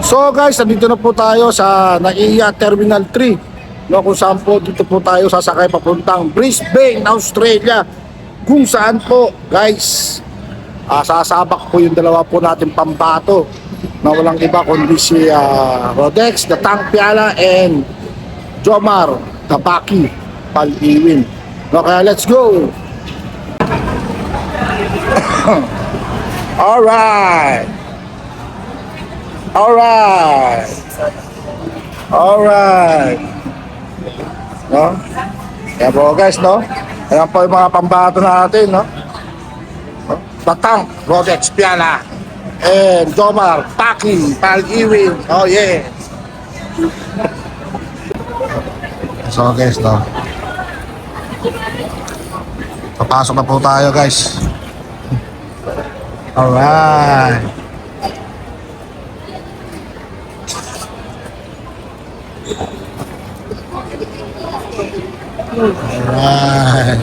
So guys, nandito na po tayo sa NAIA Terminal 3, no, kung saan po dito po tayo sasakay papuntang Brisbane, Australia, kung saan po guys sasabak po yung dalawa po natin pambato na walang iba kundi si Rodex, the Tank Piala, and Jomar, the Baki Pal-Iwin. No, kaya let's go! Alright! Alright! Alright! No? Kaya po guys, no? Ayan po yung mga pambato natin, no? Batang, Rodex, Piala, and Jomar, Paki, Pal-Iwin. Oh yeah! So guys, no? Papasok na po tayo guys. Alright! Alright!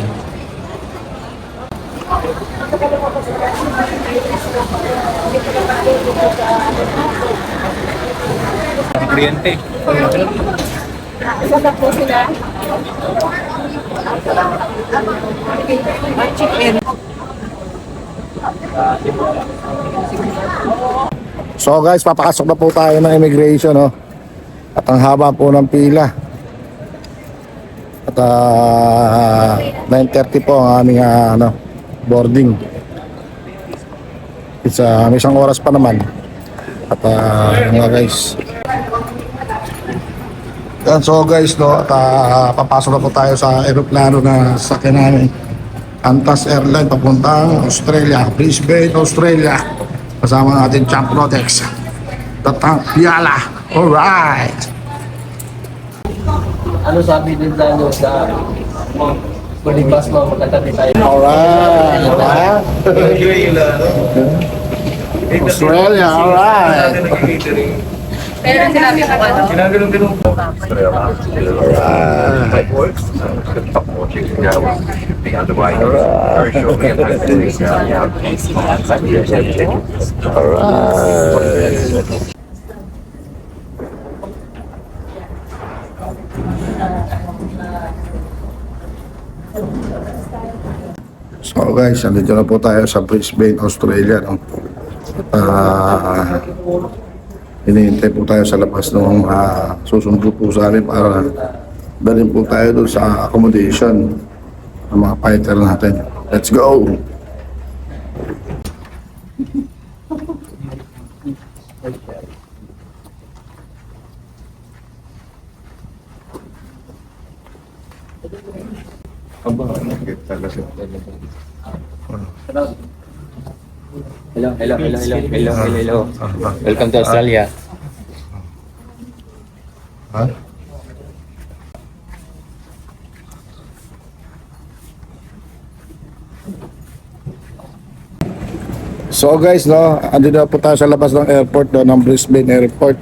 Kuryente. Isa na po sila. Chicken. So guys, papasok na po tayo ng immigration, no? At ang haba po ng pila. At 9:30 po ang aming boarding. May isang oras pa naman. At mga guys. Yan, so guys, no, at papasok na po tayo sa aeroplano na sakyan namin. Qantas Airline papuntang Australia, Brisbane, Australia. Kasama natin Champ Rodex, the Tank Piala. Alright! Ano sabi din sa Balibas mo, magkatabi tayo. Alright! Australia, alright! Pero sinabi ko ano? Ginagano'n po. So guys, nandito na po tayo sa Brisbane, Australia, no? Hinihintay po tayo sa labas ng susundo po sa amin para dalhin po tayo doon sa accommodation ng mga fighter natin. Let's go! Hello. Welcome to Australia. Ha? So guys, no, andito na po tayo sa labas ng airport, no, ng Brisbane Airport.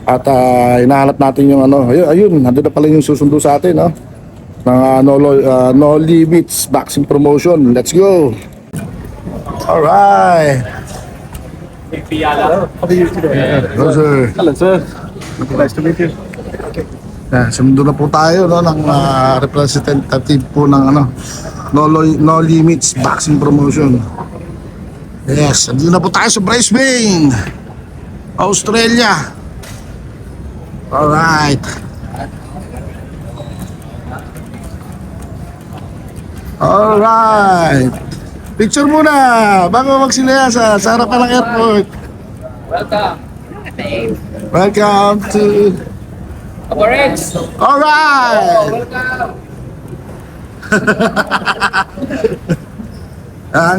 At hinahanap natin yung ayun, nandito na pala yung susundo sa atin, no? Ng No Limits Boxing Promotion. Let's go! Alright! Piala. How are you today? Hello, sir. Hello, sir. Nice to meet you. Sumundo na po tayo, no, ng representative po ng No Limits Boxing Promotion. Yes, andito na po tayo sa Brisbane, Australia. Alright. Alright. Picture muna bago magsilaya sa harapan ng airport. Welcome. Welcome to... Aporex. Alright. Welcome.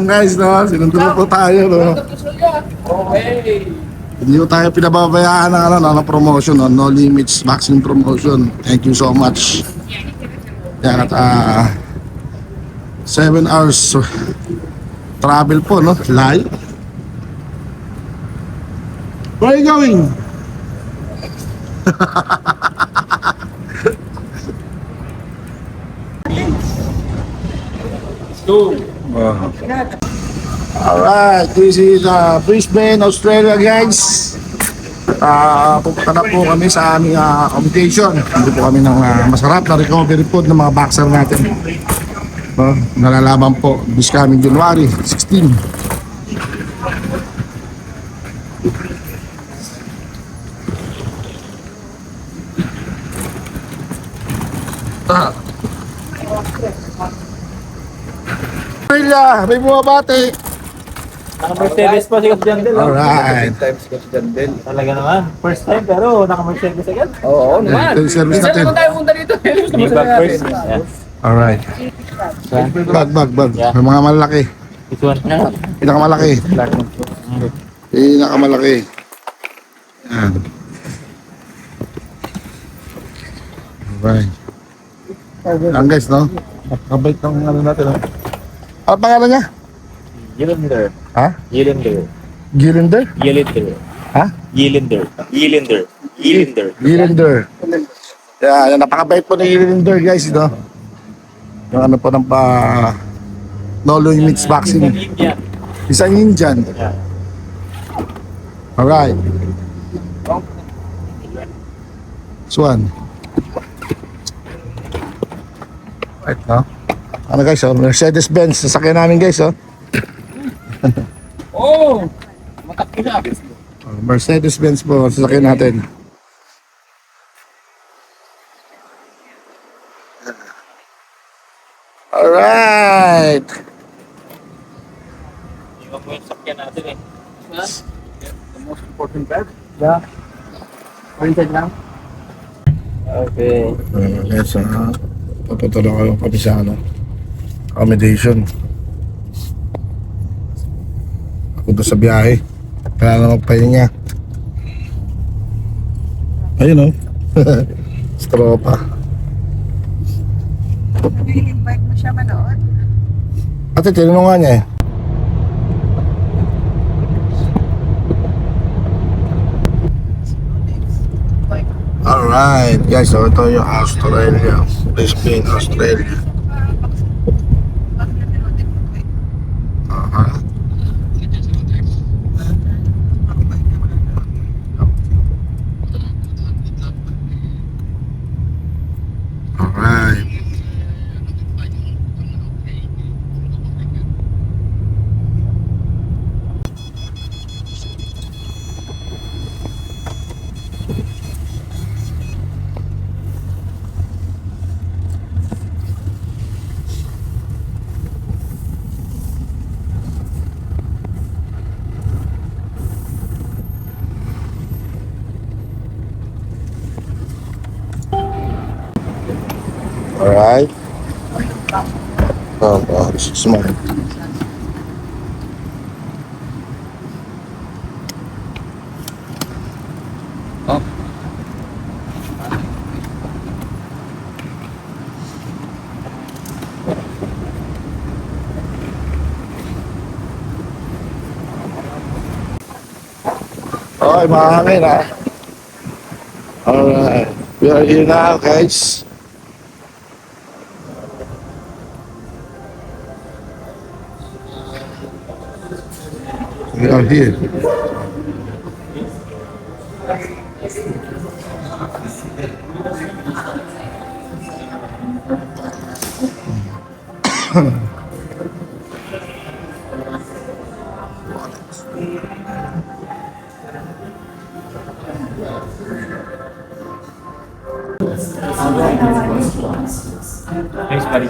Guys, no, sinundo na po tayo, no. Welcome to Australia. Okay. Hindi ko tayo pinababayaan ng promotion, no? No Limits Boxing Promotion. Thank you so much. Yan, at 7 hours travel po, no? Live. Where are you going? Let's go. Alright, this is Brisbane, Australia, guys. At pupunta na po kami sa aming accommodation. Hindi po kami ng masarap na recovery food ng mga boxer natin. Nalalaman po this coming January 16. May bumabati. Naka-Mercedes pa si Coach Jandel. Alright. Talaga naman. First time pero naka-Mercedes agad. Oo naman. Ito yung service Minsan natin. naman tayo punta dito. New bag first. Yeah. Alright. Bag. Yeah. May mga malaki. This one. Pinakamalaki. Pinakamalaki. Yan. Alright. Yan guys, no? Nakabait ng ano natin, no? Ano pangalan niya? Yilinder. Ha? Yilinder. Gilinder? Yilinder. Ha? Yilinder. Yilinder. Yilinder. Gilinder. Yan, napakabait po ni Gilinder, guys, no? Yung ano po ng no limits vaccine. Yeah. Isang Indian. Yeah. Alright. This one. Right, no? Ano guys, oh, Mercedes-Benz. Sasakyan namin guys, oh. Oo. Matakbo na. Mercedes-Benz po, sasakyan natin. Alright. Iwan mo yung sakyan natin eh. The most important bag. Yeah. Printed lang. Okay. Yes, papatulong kami sa ano, accommodation. Ako doon sa biyahe. Kaya na magpahinga. Ayun, oh. Sa tropa. I-invite mo siya manood. Ate, tinanong nga niya eh. Alright, guys, so ito yung Australia. Brisbane, Australia. Alright. Alright. This is mine. Oh. Okay, mahangin ha. Alright. We are here now, guys. We are here. Thanks, buddy.